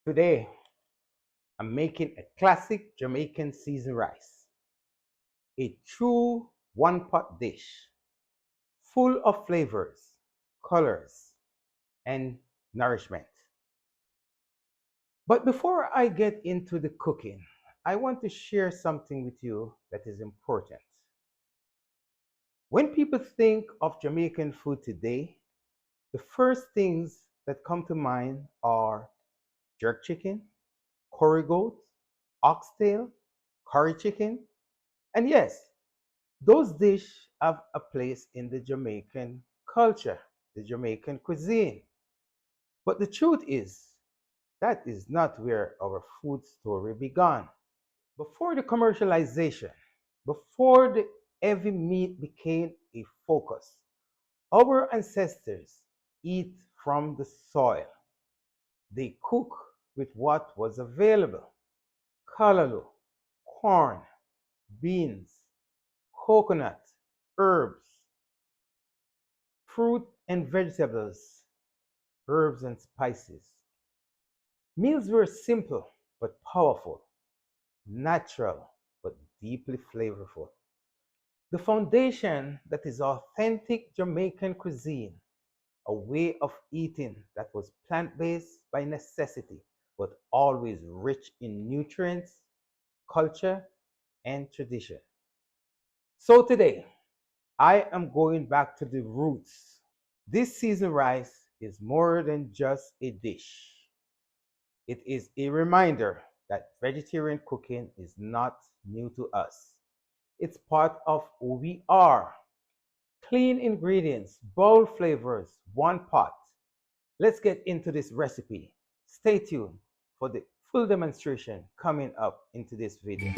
Today, I'm making a classic Jamaican seasoned rice, a true one-pot dish full of flavors, colors, and nourishment. But before I get into the cooking, I want to share something with you that is important. When people think of Jamaican food today, the first things that come to mind are jerk chicken, curry goat, oxtail, curry chicken, and yes, those dishes have a place in the Jamaican culture, the Jamaican cuisine. But the truth is, that is not where our food story began. Before the commercialization, before the heavy meat became a focus, our ancestors eat from the soil. They cook with what was available: callaloo, corn, beans, coconut, herbs, fruit and vegetables, herbs and spices. Meals were simple but powerful, natural but deeply flavorful. The foundation that is authentic Jamaican cuisine, a way of eating that was plant based by necessity but always rich in nutrients, culture, and tradition. So today, I am going back to the roots. This seasoned rice is more than just a dish. It is a reminder that vegetarian cooking is not new to us. It's part of who we are. Clean ingredients, bold flavors, one pot. Let's get into this recipe. Stay tuned for the full demonstration coming up into this video.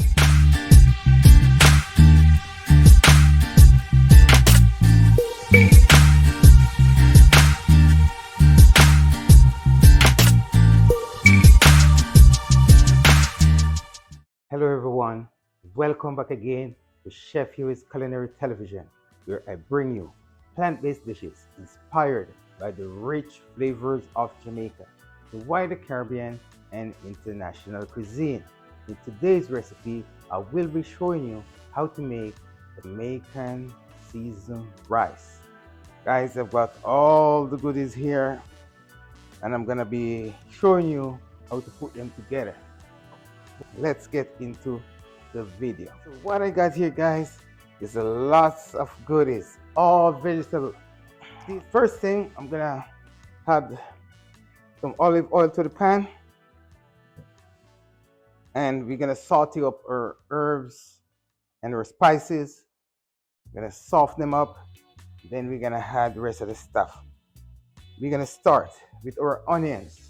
Hello everyone, welcome back again to Chef Huie's Culinary Television, where I bring you plant-based dishes inspired by the rich flavors of Jamaica, the wider Caribbean and international cuisine. In today's recipe, I will be showing you how to make Jamaican seasoned rice. Guys, I've got all the goodies here and I'm gonna be showing you how to put them together. Let's get into the video. So what I got here, guys, is a lots of goodies, all vegetable. The first thing, I'm gonna add some olive oil to the pan, and we're gonna saute up our herbs and our spices. We're gonna soften them up, then we're gonna add the rest of the stuff. We're gonna start with our onions.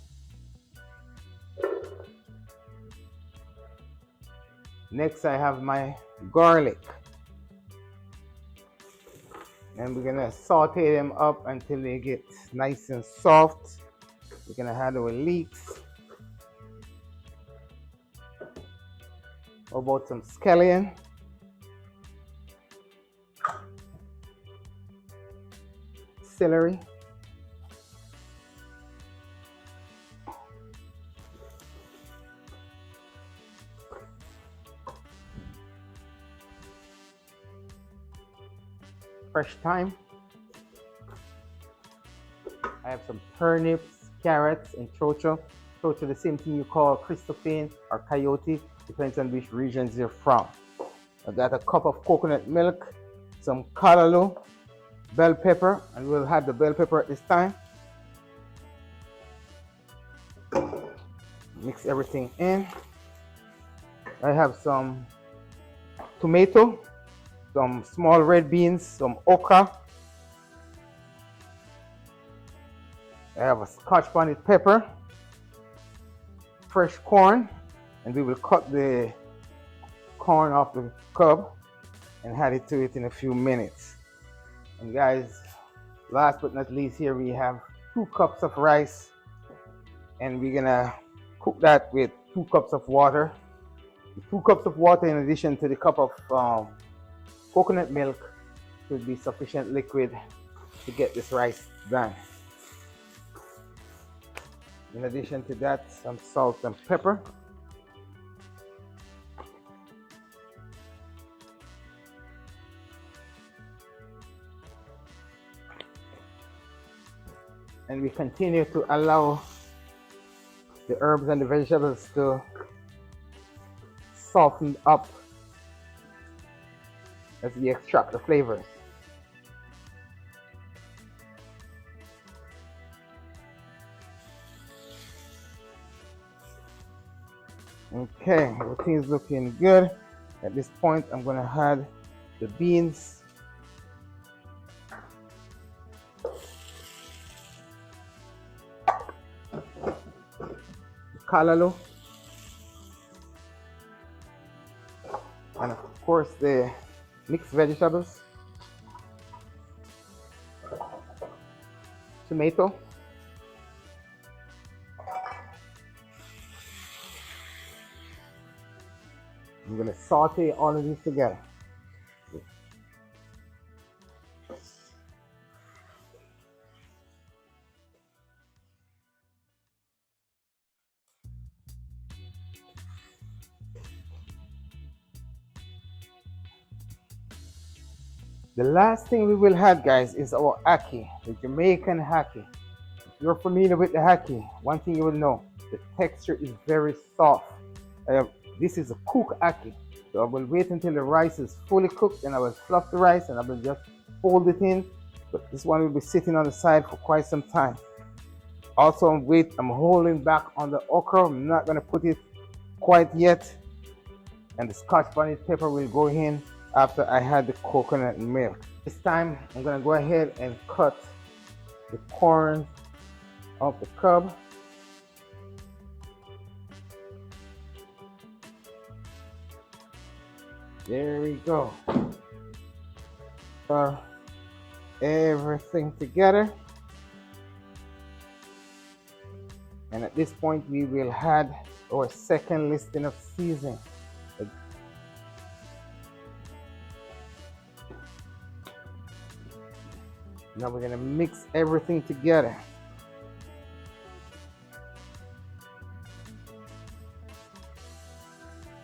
Next, I have my garlic. And we're gonna saute them up until they get nice and soft. We're gonna add our leeks. How about some scallion? Celery. Fresh thyme. I have some turnips, carrots, and chocho. Chocho, the same thing you call Christophane or coyote, depends on which regions you're from. I got a cup of coconut milk, some callaloo, bell pepper, and we'll have the bell pepper at this time. Mix everything in. I have some tomato, some small red beans, some okra. I have a scotch bonnet pepper, fresh corn, and we will cut the corn off the cob and add it to it in a few minutes. And guys, last but not least, here we have 2 cups of rice, and we're gonna cook that with 2 cups of water. The 2 cups of water, in addition to the cup of coconut milk, should be sufficient liquid to get this rice done. In addition to that, some salt and pepper. And we continue to allow the herbs and the vegetables to soften up as we extract the flavors. Okay, everything's looking good. At this point, I'm gonna add the beans, the callaloo, and of course the mixed vegetables, tomato, I'm gonna saute all of these together. The last thing we will add, guys, is our ackee, the Jamaican ackee. If you're familiar with the ackee, one thing you will know, the texture is very soft. This is a cooked ackee. So I will wait until the rice is fully cooked and I will fluff the rice and I will just fold it in. But this one will be sitting on the side for quite some time. Also, I'm holding back on the okra. I'm not going to put it quite yet. And the scotch bonnet pepper will go in after I had the coconut milk. This time, I'm going to go ahead and cut the corn off the cob. There we go. Everything together. And at this point, we will add our second listing of seasoning. Now we're gonna mix everything together.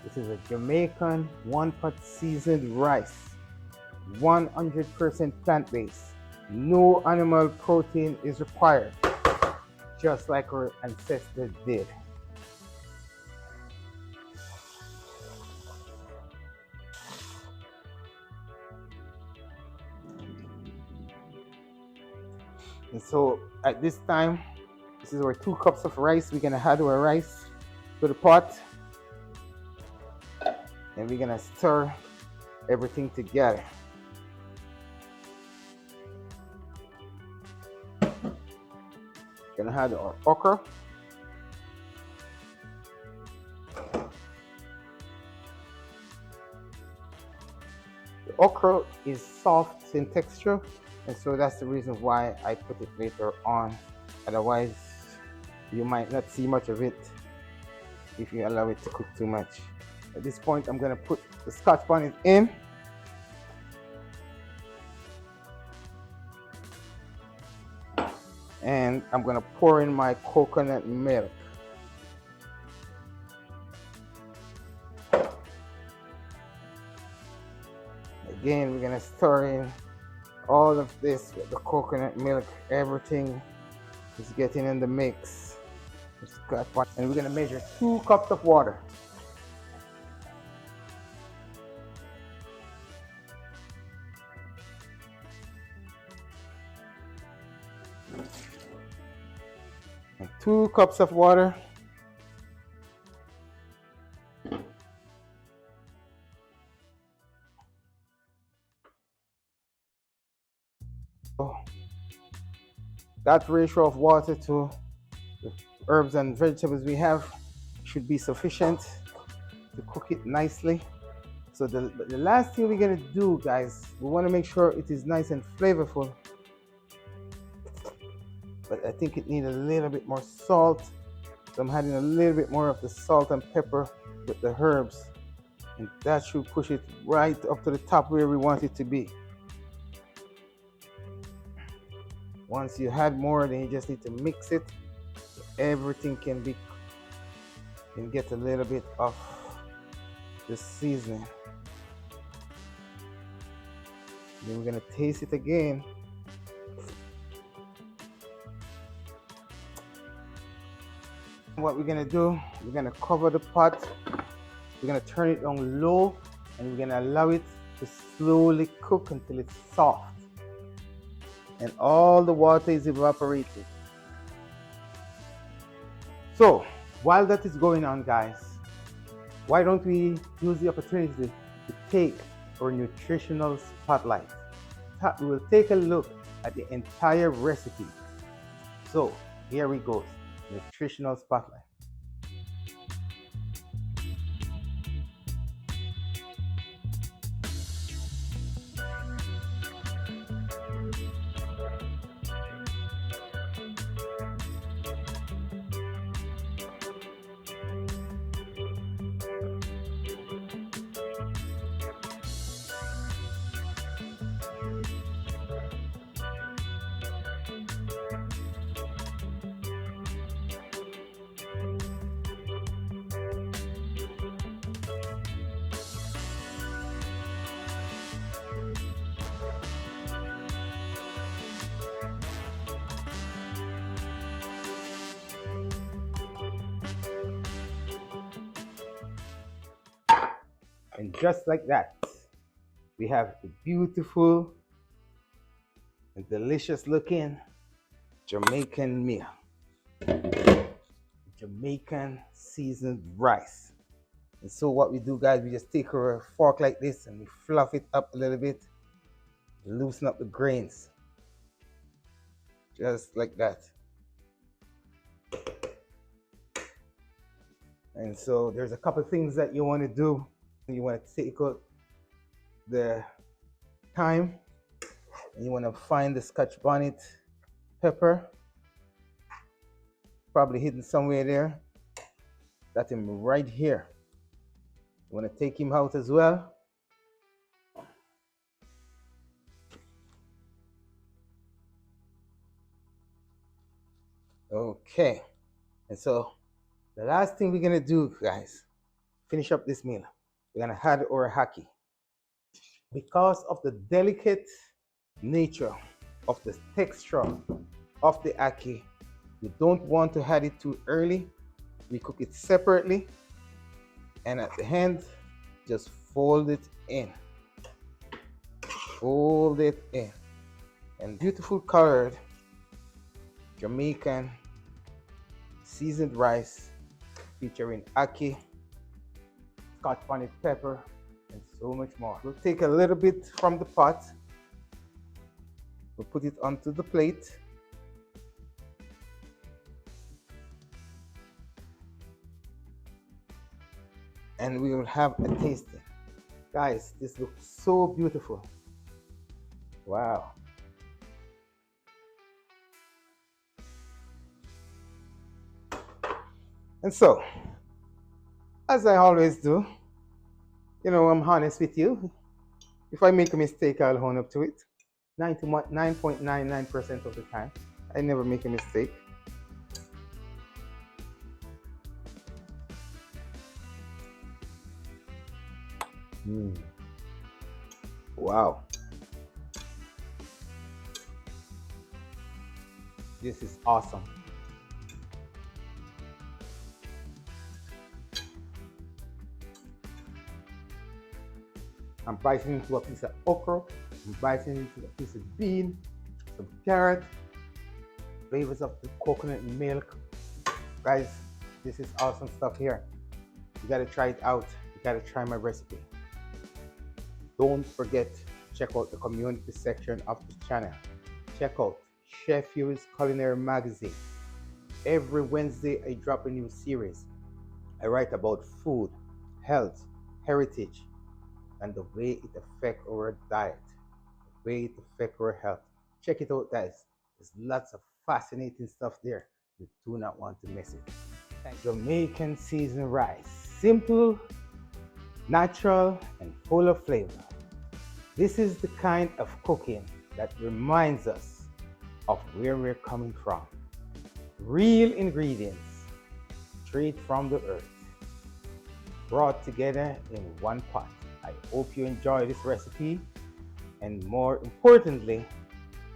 This is a Jamaican one-pot seasoned rice, 100% plant-based. No animal protein is required, just like our ancestors did. And so at this time, this is our 2 cups of rice. We're gonna add our rice to the pot. And we're gonna stir everything together. Gonna add our okra. The okra is soft in texture, and so that's the reason why I put it later on. Otherwise, you might not see much of it if you allow it to cook too much. At this point, I'm gonna put the scotch bonnet in. And I'm gonna pour in my coconut milk. Again, we're gonna stir in all of this with the coconut milk. Everything is getting in the mix. And we're gonna measure 2 cups of water. And 2 cups of water. That ratio of water to the herbs and vegetables we have should be sufficient to cook it nicely. So the last thing we're gonna do, guys, we wanna make sure it is nice and flavorful. But I think it needs a little bit more salt. So I'm adding a little bit more of the salt and pepper with the herbs. And that should push it right up to the top where we want it to be. Once you add more, then you just need to mix it. everything can get a little bit of the seasoning. Then we're gonna taste it again. What we're gonna do, we're gonna cover the pot, we're gonna turn it on low, and we're gonna allow it to slowly cook until it's soft and all the water is evaporated. So while that is going on, guys, why don't we use the opportunity to take our nutritional spotlight? We will take a look at the entire recipe. So here we go, nutritional spotlight. And just like that, we have a beautiful and delicious looking Jamaican meal. Jamaican seasoned rice. And so what we do, guys, we just take our fork like this and we fluff it up a little bit, loosen up the grains. Just like that. And so there's a couple things that you want to do. You want to take out the thyme, and you want to find the Scotch bonnet pepper, probably hidden somewhere there. Got him right here. You want to take him out as well. Okay, and so the last thing we're gonna do, guys, finish up this meal. We're gonna add our ackee. Because of the delicate nature of the texture of the ackee, we don't want to add it too early. We cook it separately, and at the end, just fold it in. Fold it in. And beautiful colored Jamaican seasoned rice featuring ackee, Scotch bonnet pepper, and so much more. We'll take a little bit from the pot. We'll put it onto the plate. And we will have a tasting. Guys, this looks so beautiful. Wow. And so, as I always do, you know, I'm honest with you. If I make a mistake, I'll own up to it. 99.99% of the time, I never make a mistake. Wow. This is awesome. I'm biting into a piece of okra, I'm biting into a piece of bean, some carrot, flavors of the coconut milk. Guys, this is awesome stuff here. You gotta try it out. You gotta try my recipe. Don't forget to check out the community section of the channel. Check out Chef Huie's Culinary magazine. Every Wednesday I drop a new series. I write about food, health, heritage, and the way it affects our diet, the way it affects our health. Check it out, guys. There's lots of fascinating stuff there. You do not want to miss it. Jamaican seasoned rice. Simple, natural, and full of flavor. This is the kind of cooking that reminds us of where we're coming from. Real ingredients, straight from the earth, brought together in one pot. I hope you enjoy this recipe and, more importantly,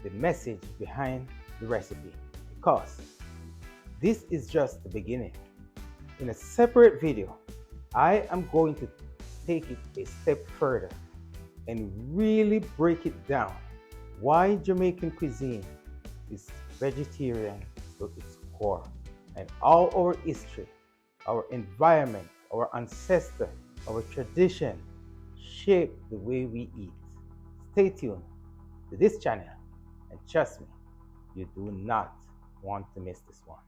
the message behind the recipe, because this is just the beginning. In a separate video, I am going to take it a step further and really break it down why Jamaican cuisine is vegetarian to its core, and how our history, our environment, our ancestor, our tradition shape the way we eat. Stay tuned to this channel and trust me, you do not want to miss this one.